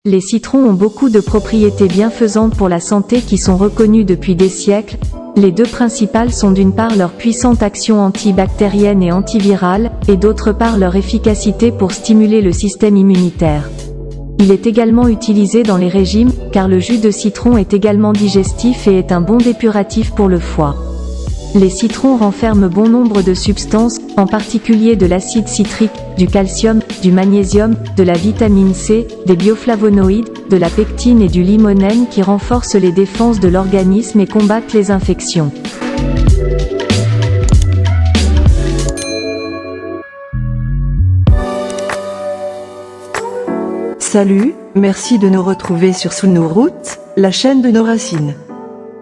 Les citrons ont beaucoup de propriétés bienfaisantes pour la santé qui sont reconnues depuis des siècles. Les deux principales sont d'une part leur puissante action antibactérienne et antivirale, et d'autre part leur efficacité pour stimuler le système immunitaire. Il est également utilisé dans les régimes, car le jus de citron est également digestif et est un bon dépuratif pour le foie. Les citrons renferment bon nombre de substances, en particulier de l'acide citrique, du calcium, du magnésium, de la vitamine C, des bioflavonoïdes, de la pectine et du limonène qui renforcent les défenses de l'organisme et combattent les infections. Salut, merci de nous retrouver sur Sous nos routes, la chaîne de nos racines.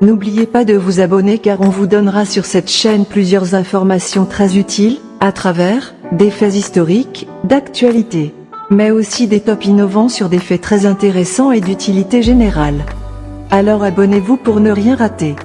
N'oubliez pas de vous abonner car on vous donnera sur cette chaîne plusieurs informations très utiles, à travers des faits historiques, d'actualité, mais aussi des tops innovants sur des faits très intéressants et d'utilité générale. Alors abonnez-vous pour ne rien rater.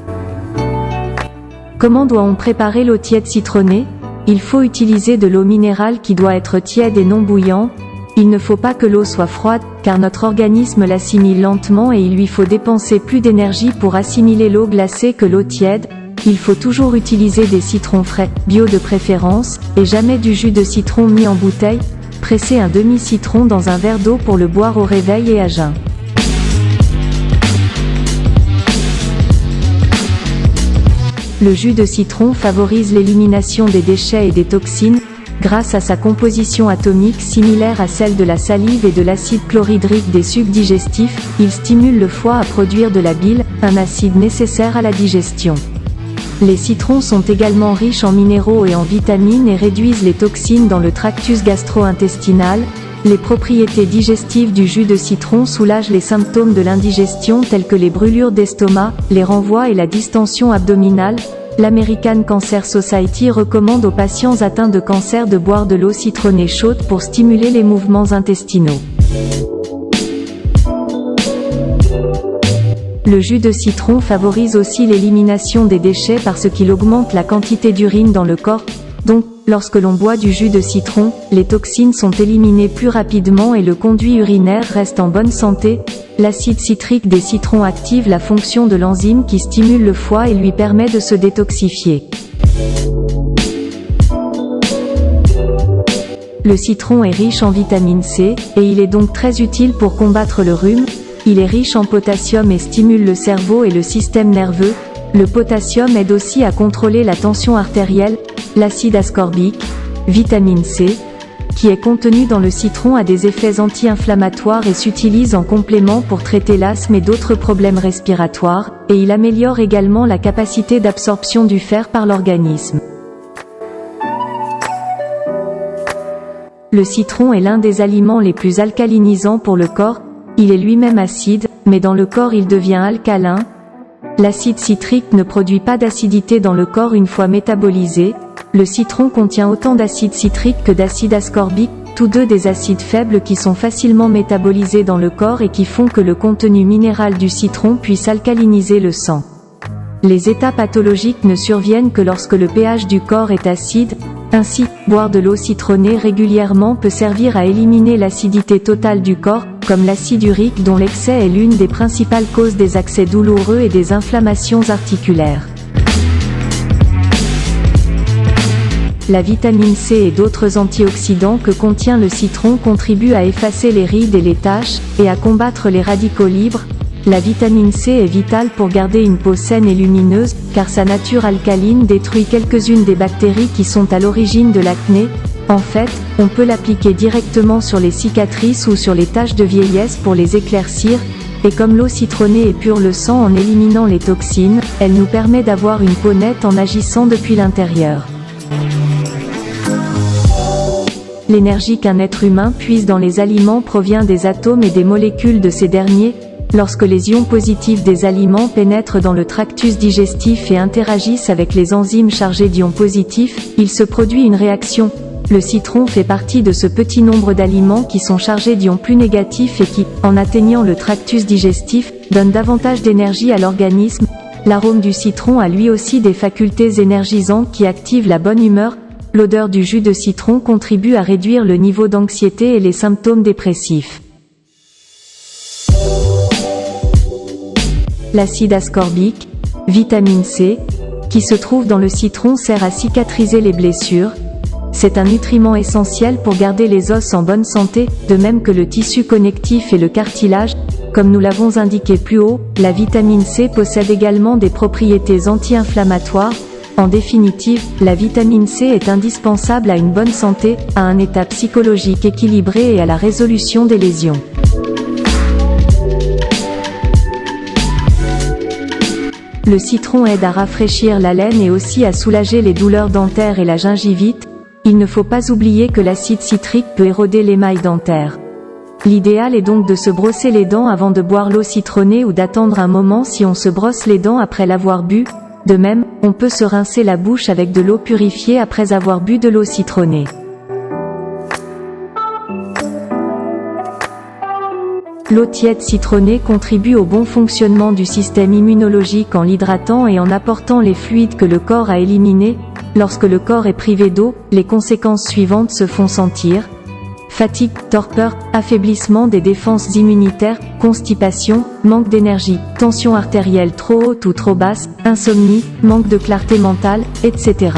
Comment doit-on préparer l'eau tiède citronnée? Il faut utiliser de l'eau minérale qui doit être tiède et non bouillante. Il ne faut pas que l'eau soit froide, car notre organisme l'assimile lentement et il lui faut dépenser plus d'énergie pour assimiler l'eau glacée que l'eau tiède. Il faut toujours utiliser des citrons frais, bio de préférence, et jamais du jus de citron mis en bouteille. Pressez un demi-citron dans un verre d'eau pour le boire au réveil et à jeun. Le jus de citron favorise l'élimination des déchets et des toxines. Grâce à sa composition atomique similaire à celle de la salive et de l'acide chlorhydrique des sucs digestifs, il stimule le foie à produire de la bile, un acide nécessaire à la digestion. Les citrons sont également riches en minéraux et en vitamines et réduisent les toxines dans le tractus gastro-intestinal. Les propriétés digestives du jus de citron soulagent les symptômes de l'indigestion tels que les brûlures d'estomac, les renvois et la distension abdominale. L'American Cancer Society recommande aux patients atteints de cancer de boire de l'eau citronnée chaude pour stimuler les mouvements intestinaux. Le jus de citron favorise aussi l'élimination des déchets parce qu'il augmente la quantité d'urine dans le corps. Donc, lorsque l'on boit du jus de citron, les toxines sont éliminées plus rapidement et le conduit urinaire reste en bonne santé. L'acide citrique des citrons active la fonction de l'enzyme qui stimule le foie et lui permet de se détoxifier. Le citron est riche en vitamine C, et il est donc très utile pour combattre le rhume. Il est riche en potassium et stimule le cerveau et le système nerveux. Le potassium aide aussi à contrôler la tension artérielle. L'acide ascorbique, vitamine C, qui est contenu dans le citron a des effets anti-inflammatoires et s'utilise en complément pour traiter l'asthme et d'autres problèmes respiratoires, et il améliore également la capacité d'absorption du fer par l'organisme. Le citron est l'un des aliments les plus alcalinisants pour le corps. Il est lui-même acide, mais dans le corps il devient alcalin. L'acide citrique ne produit pas d'acidité dans le corps une fois métabolisé. Le citron contient autant d'acide citrique que d'acide ascorbique, tous deux des acides faibles qui sont facilement métabolisés dans le corps et qui font que le contenu minéral du citron puisse alcaliniser le sang. Les états pathologiques ne surviennent que lorsque le pH du corps est acide. Ainsi, boire de l'eau citronnée régulièrement peut servir à éliminer l'acidité totale du corps, comme l'acide urique dont l'excès est l'une des principales causes des accès douloureux et des inflammations articulaires. La vitamine C et d'autres antioxydants que contient le citron contribuent à effacer les rides et les taches, et à combattre les radicaux libres. La vitamine C est vitale pour garder une peau saine et lumineuse, car sa nature alcaline détruit quelques-unes des bactéries qui sont à l'origine de l'acné. En fait, on peut l'appliquer directement sur les cicatrices ou sur les taches de vieillesse pour les éclaircir, et comme l'eau citronnée épure le sang en éliminant les toxines, elle nous permet d'avoir une peau nette en agissant depuis l'intérieur. L'énergie qu'un être humain puise dans les aliments provient des atomes et des molécules de ces derniers. Lorsque les ions positifs des aliments pénètrent dans le tractus digestif et interagissent avec les enzymes chargées d'ions positifs, il se produit une réaction. Le citron fait partie de ce petit nombre d'aliments qui sont chargés d'ions plus négatifs et qui, en atteignant le tractus digestif, donnent davantage d'énergie à l'organisme. L'arôme du citron a lui aussi des facultés énergisantes qui activent la bonne humeur. L'odeur du jus de citron contribue à réduire le niveau d'anxiété et les symptômes dépressifs. l'acide ascorbique, vitamine C, qui se trouve dans le citron sert à cicatriser les blessures. C'est un nutriment essentiel pour garder les os en bonne santé, de même que le tissu connectif et le cartilage. Comme nous l'avons indiqué plus haut, la vitamine C possède également des propriétés anti-inflammatoires. En définitive, la vitamine C est indispensable à une bonne santé, à un état psychologique équilibré et à la résolution des lésions. Le citron aide à rafraîchir la laine et aussi à soulager les douleurs dentaires et la gingivite. Il ne faut pas oublier que l'acide citrique peut éroder l'émail dentaire. L'idéal est donc de se brosser les dents avant de boire l'eau citronnée ou d'attendre un moment si on se brosse les dents après l'avoir bu. De même, on peut se rincer la bouche avec de l'eau purifiée après avoir bu de l'eau citronnée. L'eau tiède citronnée contribue au bon fonctionnement du système immunologique en l'hydratant et en apportant les fluides que le corps a éliminés. Lorsque le corps est privé d'eau, les conséquences suivantes se font sentir. Fatigue, torpeur, affaiblissement des défenses immunitaires, constipation, manque d'énergie, tension artérielle trop haute ou trop basse, insomnie, manque de clarté mentale, etc.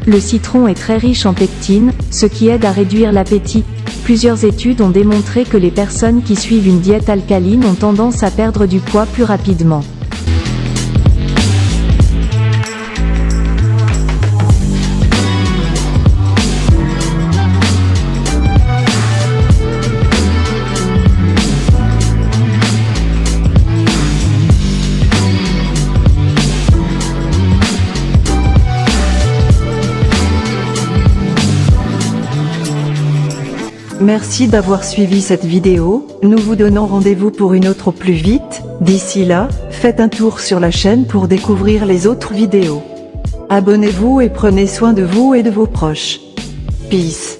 Le citron est très riche en pectine, ce qui aide à réduire l'appétit. Plusieurs études ont démontré que les personnes qui suivent une diète alcaline ont tendance à perdre du poids plus rapidement. Merci d'avoir suivi cette vidéo, nous vous donnons rendez-vous pour une autre au plus vite. D'ici là, faites un tour sur la chaîne pour découvrir les autres vidéos. Abonnez-vous et prenez soin de vous et de vos proches. Peace.